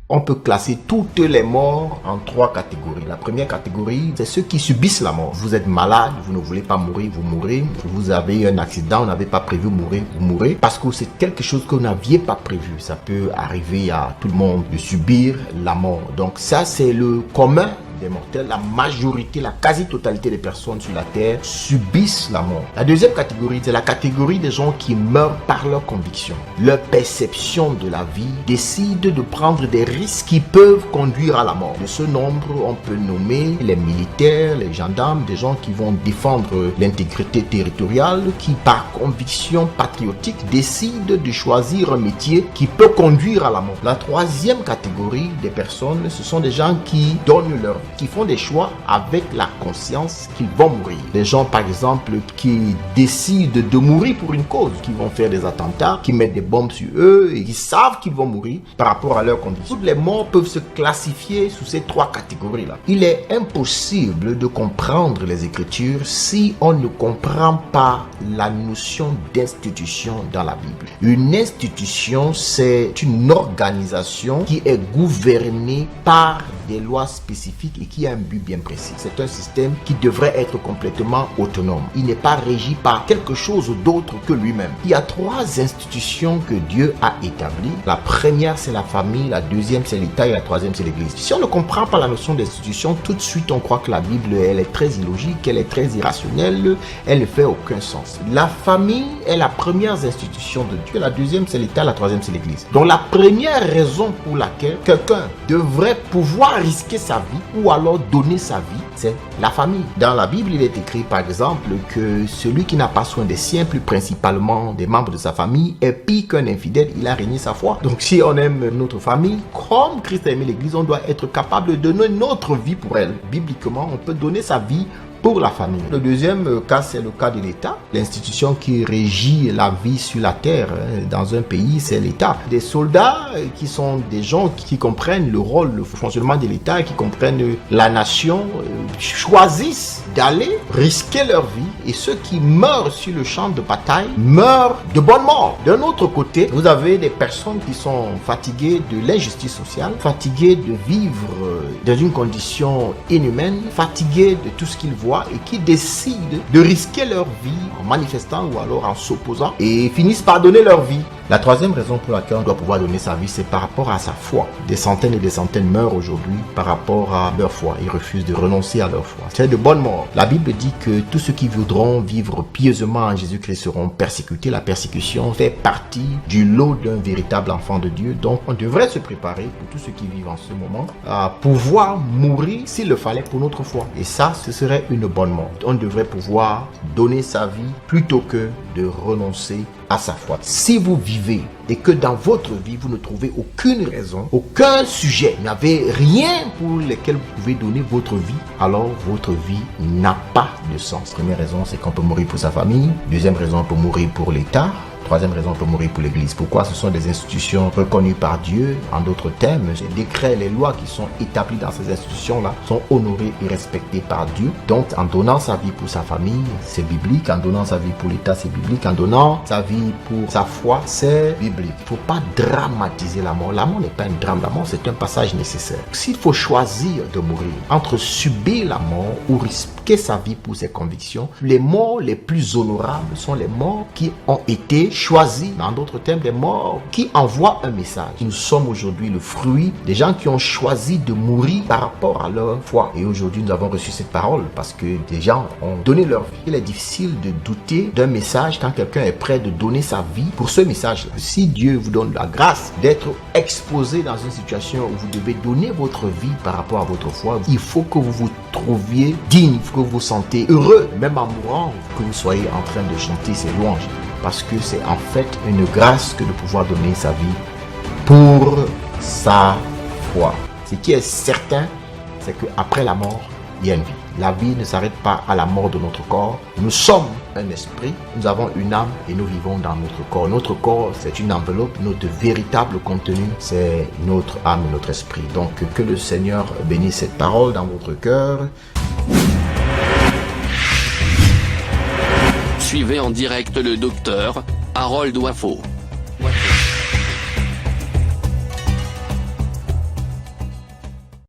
On peut classer toutes les morts en 3 catégories. La première catégorie, c'est ceux qui subissent la mort. Vous êtes malade, vous ne voulez pas mourir, vous mourrez. Vous avez un accident, vous n'avez pas prévu mourir, vous mourrez. Parce que c'est quelque chose que vous n'aviez pas prévu. Ça peut arriver à tout le monde de subir la mort. Donc ça, c'est le commun des mortels. La majorité, la quasi-totalité des personnes sur la terre subissent la mort. La deuxième catégorie, c'est la catégorie des gens qui meurent par leur conviction. Leur perception de la vie décide de prendre des risques qui peuvent conduire à la mort. De ce nombre, on peut nommer les militaires, les gendarmes, des gens qui vont défendre l'intégrité territoriale, qui par conviction patriotique décident de choisir un métier qui peut conduire à la mort. La troisième catégorie des personnes, ce sont des gens qui donnent leur vie, qui font des choix avec la conscience qu'ils vont mourir. Les gens, par exemple, qui décident de mourir pour une cause, qui vont faire des attentats, qui mettent des bombes sur eux et qui savent qu'ils vont mourir par rapport à leurs conditions. Toutes les morts peuvent se classifier sous ces 3 catégories-là. Il est impossible de comprendre les Écritures si on ne comprend pas la notion d'institution dans la Bible. Une institution, c'est une organisation qui est gouvernée par des lois spécifiques et qui a un but bien précis. C'est un système qui devrait être complètement autonome. Il n'est pas régi par quelque chose d'autre que lui-même. Il y a 3 institutions que Dieu a établies. La première, c'est la famille. La deuxième, c'est l'État. Et la troisième, c'est l'Église. Si on ne comprend pas la notion d'institution, tout de suite, on croit que la Bible, elle est très illogique, elle est très irrationnelle, elle ne fait aucun sens. La famille est la première institution de Dieu. La deuxième, c'est l'État. La troisième, c'est l'Église. Donc, la première raison pour laquelle quelqu'un devrait pouvoir risquer sa vie ou alors donner sa vie, c'est la famille. Dans la Bible, il est écrit par exemple que celui qui n'a pas soin des siens, plus principalement des membres de sa famille, est pire qu'un infidèle, il a régné sa foi. Donc si on aime notre famille, comme Christ a aimé l'Église, on doit être capable de donner notre vie pour elle. Bibliquement, on peut donner sa vie pour la famille. Le deuxième cas, c'est le cas de l'État. L'institution qui régit la vie sur la terre dans un pays, c'est l'État. Des soldats qui sont des gens qui comprennent le rôle, le fonctionnement de l'État, qui comprennent la nation, choisissent d'aller risquer leur vie et ceux qui meurent sur le champ de bataille meurent de bonne mort. D'un autre côté, vous avez des personnes qui sont fatiguées de l'injustice sociale, fatiguées de vivre dans une condition inhumaine, fatiguées de tout ce qu'ils voient et qui décident de risquer leur vie en manifestant ou alors en s'opposant et finissent par donner leur vie. La troisième raison pour laquelle on doit pouvoir donner sa vie, c'est par rapport à sa foi. Des centaines et des centaines meurent aujourd'hui par rapport à leur foi. Ils refusent de renoncer à leur foi. C'est de bonne mort. La Bible dit que tous ceux qui voudront vivre pieusement en Jésus-Christ seront persécutés. La persécution fait partie du lot d'un véritable enfant de Dieu. Donc, on devrait se préparer pour tous ceux qui vivent en ce moment à pouvoir mourir s'il le fallait pour notre foi. Et ça, ce serait une bonne mort. On devrait pouvoir donner sa vie plutôt que de renoncer à sa foi. Si vous vivez et que dans votre vie, vous ne trouvez aucune raison, aucun sujet, vous n'avez rien pour lequel vous pouvez donner votre vie, alors votre vie n'a pas de sens. Première raison, c'est qu'on peut mourir pour sa famille. Deuxième raison, on peut mourir pour l'État. Troisième raison, on peut mourir pour l'Église. Pourquoi? Ce sont des institutions reconnues par Dieu. En d'autres termes, les décrets, les lois qui sont établis dans ces institutions-là sont honorés et respectés par Dieu. Donc, en donnant sa vie pour sa famille, c'est biblique. En donnant sa vie pour l'État, c'est biblique. En donnant sa vie pour sa foi, c'est biblique. Il ne faut pas dramatiser la mort. La mort n'est pas un drame. La mort, c'est un passage nécessaire. S'il faut choisir de mourir entre subir la mort ou risquer sa vie pour ses convictions, les morts les plus honorables sont les morts qui ont été choisis, en d'autres termes, des morts qui envoient un message. Nous sommes aujourd'hui le fruit des gens qui ont choisi de mourir par rapport à leur foi. Et aujourd'hui, nous avons reçu cette parole parce que des gens ont donné leur vie. Il est difficile de douter d'un message quand quelqu'un est prêt de donner sa vie pour ce message-là. Si Dieu vous donne la grâce d'être exposé dans une situation où vous devez donner votre vie par rapport à votre foi, il faut que vous vous trouviez digne, il faut que vous vous sentez heureux, même en mourant, que vous soyez en train de chanter ces louanges. Parce que c'est en fait une grâce que de pouvoir donner sa vie pour sa foi. Ce qui est certain, c'est qu'après la mort, il y a une vie. La vie ne s'arrête pas à la mort de notre corps. Nous sommes un esprit, nous avons une âme et nous vivons dans notre corps. Notre corps, c'est une enveloppe. Notre véritable contenu, c'est notre âme et notre esprit. Donc, que le Seigneur bénisse cette parole dans votre cœur. Suivez en direct le docteur Harold Wafo.